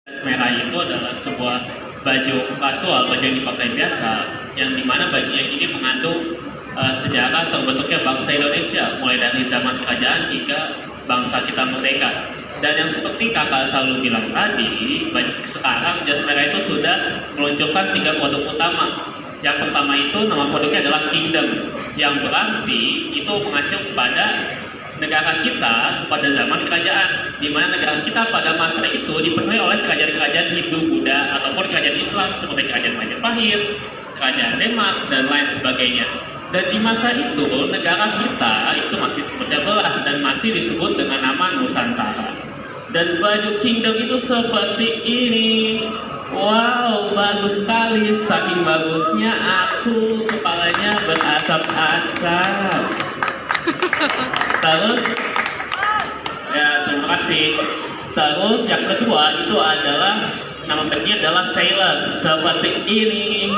Merah itu adalah sebuah baju kasual, baju yang dipakai biasa, yang dimana bajunya ini mengandung sejarah terbentuknya bangsa Indonesia, mulai dari zaman kerajaan hingga bangsa kita merdeka. Dan yang seperti kakak selalu bilang tadi, sekarang jas merah itu sudah meluncurkan 3 produk utama. Yang pertama itu nama produknya adalah Kingdom, yang berarti itu mengacu pada negara kita pada zaman kerajaan, di mana negara kita pada masa itu dipenuhi oleh kerajaan-kerajaan Hindu, Buddha, ataupun kerajaan Islam seperti kerajaan Majapahit, kerajaan Demak, dan lain sebagainya. Dan di masa itu negara kita itu masih terpecah belah dan masih disebut dengan nama Nusantara. Dan baju Kingdom itu seperti ini. Wow, bagus sekali. Saking bagusnya aku kepalanya berasap-asap. Terus, ya terima kasih. Terus yang kedua itu adalah nama bajunya adalah Sailor seperti ini.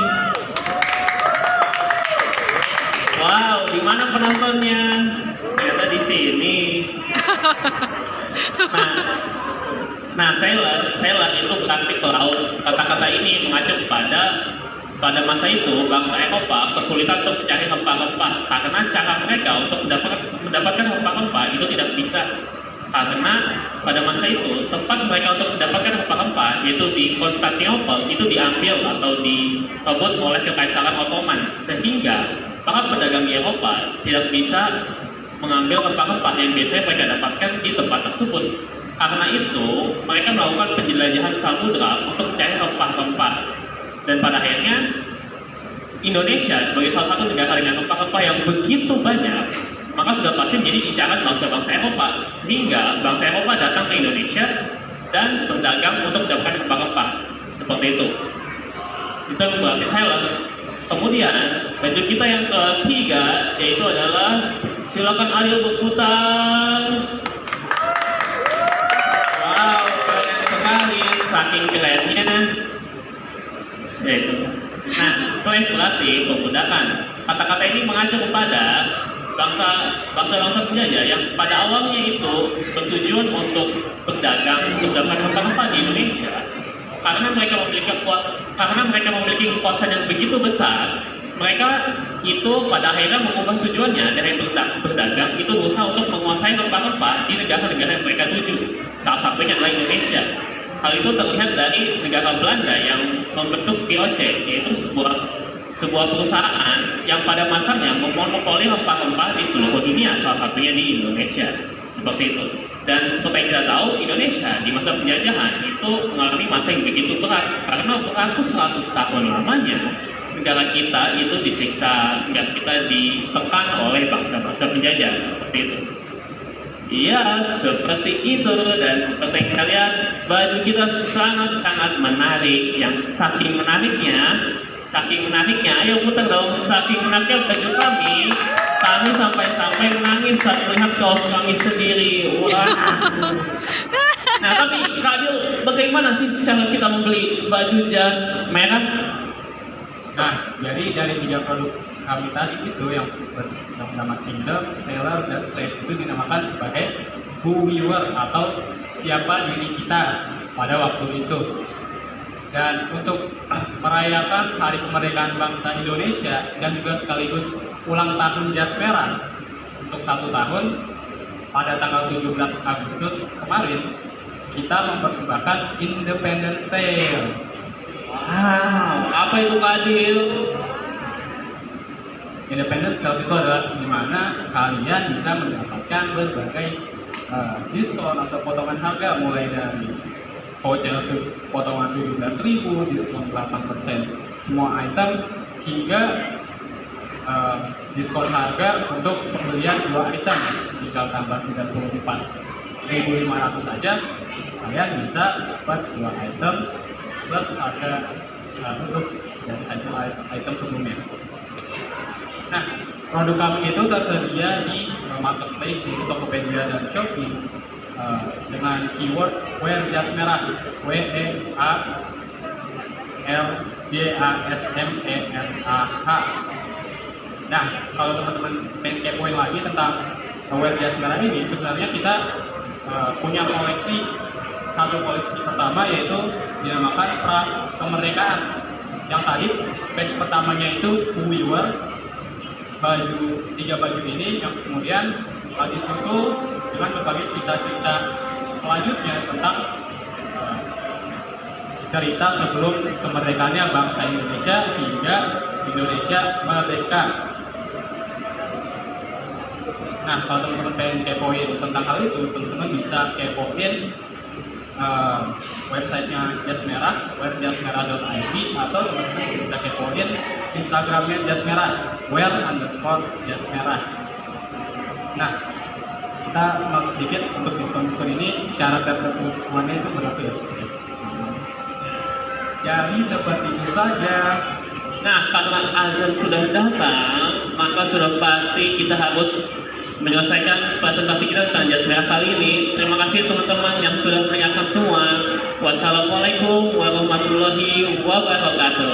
Wow, di mana penontonnya? Ternyata di sini. Nah, sailor itu berarti pelaut. Kata-kata ini mengacu pada masa itu bangsa Eropa kesulitan untuk mencari rempah-rempah karena cara mereka untuk mendapatkan rempah-rempah itu tidak bisa, karena pada masa itu tempat mereka untuk mendapatkan rempah-rempah yaitu di Konstantinopel itu diambil atau direbut oleh Kekaisaran Ottoman, sehingga para pedagang di Eropa tidak bisa mengambil rempah-rempah yang biasanya mereka dapatkan di tempat tersebut. Karena itu mereka melakukan penjelajahan samudra untuk mencari rempah-rempah. Dan pada akhirnya Indonesia sebagai salah satu negara dengan rempah-rempah yang begitu banyak, maka sudah pasti menjadi incaran bangsa-bangsa Eropa, sehingga bangsa Eropa datang ke Indonesia dan berdagang untuk mendapatkan rempah-rempah seperti itu. Itu berarti sailor. Kemudian baju kita yang ketiga yaitu adalah, silakan Ariel berputar. Wow, keren sekali, saking kerennya. Yaitu. Nah, slave berarti perbudakan. Kata-kata ini mengacu kepada bangsa-bangsa penjajah yang pada awalnya itu bertujuan untuk berdagang, untuk mendapatkan rempah-rempah di Indonesia. Karena mereka memiliki kekuasaan yang begitu besar, mereka itu pada akhirnya mengubah tujuannya dari berdagang itu berusaha untuk menguasai rempah-rempah di negara-negara yang mereka tuju. Salah satunya adalah Indonesia. Hal itu terlihat dari negara Belanda yang membentuk VOC, yaitu sebuah perusahaan yang pada masanya memonopoli rempah-rempah di seluruh dunia, salah satunya di Indonesia. Seperti itu. Dan seperti yang kita tahu, Indonesia di masa penjajahan itu mengalami masa yang begitu berat, karena beratus 100 tahun lamanya negara kita itu disiksa, negara kita ditekan oleh bangsa-bangsa penjajah. Seperti itu. Iya, seperti itu. Dan seperti yang kita lihat, baju kita sangat-sangat menarik. Yang saking menariknya, ayo putar dong. Saking menariknya baju kami sampai menangis saat melihat kaos kami sendiri. Wah. Nah, tapi Kak Adil, bagaimana sih cara kita membeli baju jas merah? Nah, jadi dari 3 produk kami tadi itu yang bernama Kingdom, Sailor, dan Slave itu dinamakan sebagai who we were atau siapa diri kita pada waktu itu. Dan untuk merayakan Hari Kemerdekaan Bangsa Indonesia dan juga sekaligus ulang tahun jas merah untuk 1 tahun pada tanggal 17 Agustus kemarin, kita mempersembahkan Independence Sale. Wow, apa itu Kak Adil? Independence Sales itu adalah di mana kalian bisa mendapatkan berbagai diskon atau potongan harga, mulai dari voucher potongan 17.000, diskon 8% semua item, hingga diskon harga untuk pembelian 2 item. Jika tambah 94.500 saja, kalian bisa dapat 2 item plus harga untuk dari satu item sebelumnya. Nah, produk kami itu tersedia di marketplace yaitu Tokopedia dan Shopee dengan keyword wear jas merah, WEARJASMERAH. Nah, kalau teman-teman pengen kepoin lagi tentang wear jas merah ini, sebenarnya kita punya koleksi satu koleksi pertama, yaitu dinamakan Pra Kemerdekaan. Yang tadi batch pertamanya itu Who We Were, tiga baju ini yang kemudian disusul dengan berbagai cerita-cerita selanjutnya tentang cerita sebelum kemerdekaannya bangsa Indonesia hingga Indonesia merdeka. Nah, kalau teman-teman pengen kepoin tentang hal itu, teman-teman bisa kepoin websitenya Jas Merah, where.jasmerah.id, atau teman-teman bisa kepoin Instagramnya Jas Merah, where_jasmerah. Nah, kita mau sedikit untuk diskon-diskon ini, syarat dan ketentuannya itu berlaku ya, guys. Jadi seperti itu saja. Nah, karena azan sudah datang, maka sudah pasti kita harus menyelesaikan presentasi kita tentang Jas Merah kali ini. Terima kasih teman-teman yang sudah mendengarkan semua. Wassalamualaikum warahmatullahi wabarakatuh.